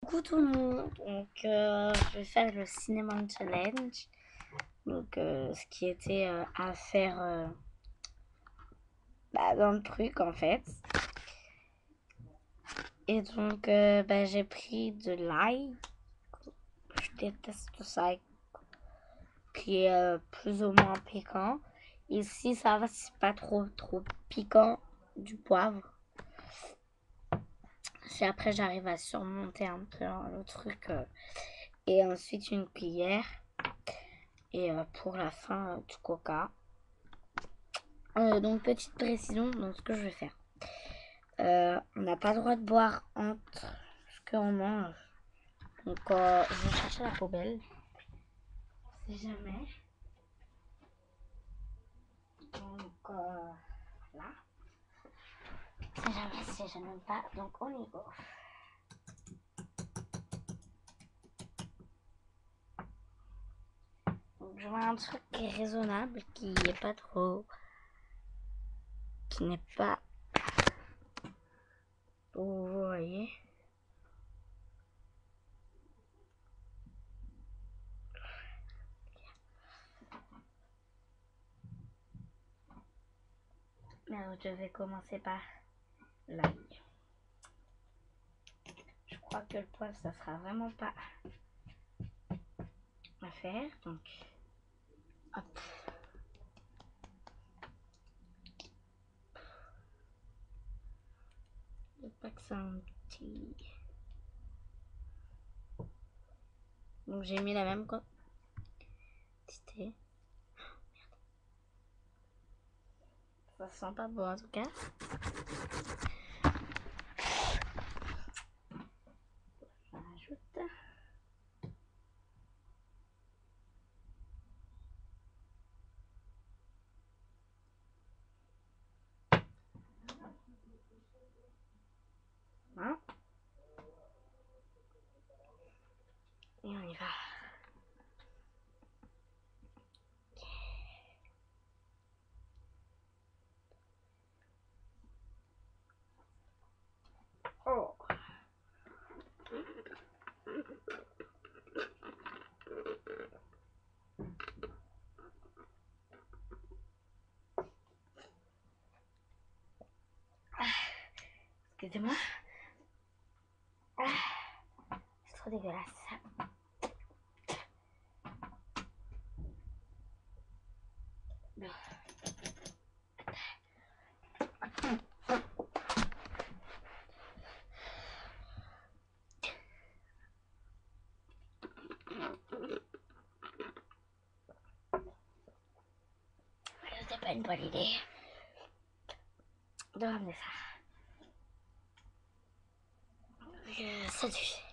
Coucou tout le monde, donc je vais faire le Cinnamon Challenge, donc ce qui était à faire dans le truc en fait. Et donc j'ai pris de l'ail, je déteste ça, qui est plus ou moins piquant. Ici ça va, c'est pas trop piquant, du poivre. Si après j'arrive à surmonter un peu le truc, et ensuite une cuillère. Et pour la fin, du coca. Donc petite précision dans ce que je vais faire. On n'a pas le droit de boire entre ce qu'on mange. Donc je vais chercher la poubelle. Si jamais. Donc là. Si jamais pas. Donc on y va. Donc je vois un truc qui est raisonnable, qui n'est pas trop. Qui n'est pas. Vous voyez. Mais je vais commencer par l'ail. Je crois que le poivre, ça sera vraiment pas à faire. Donc, hop. Je veux pas que ça un petit. Donc, j'ai mis la même quantité. Ça sent pas bon en tout cas. Je rajoute. Voilà. Et on y va. Oh. Excusez-moi. C'est trop dégueulasse. C'est pas une bonne idée de ramener ça. Salut.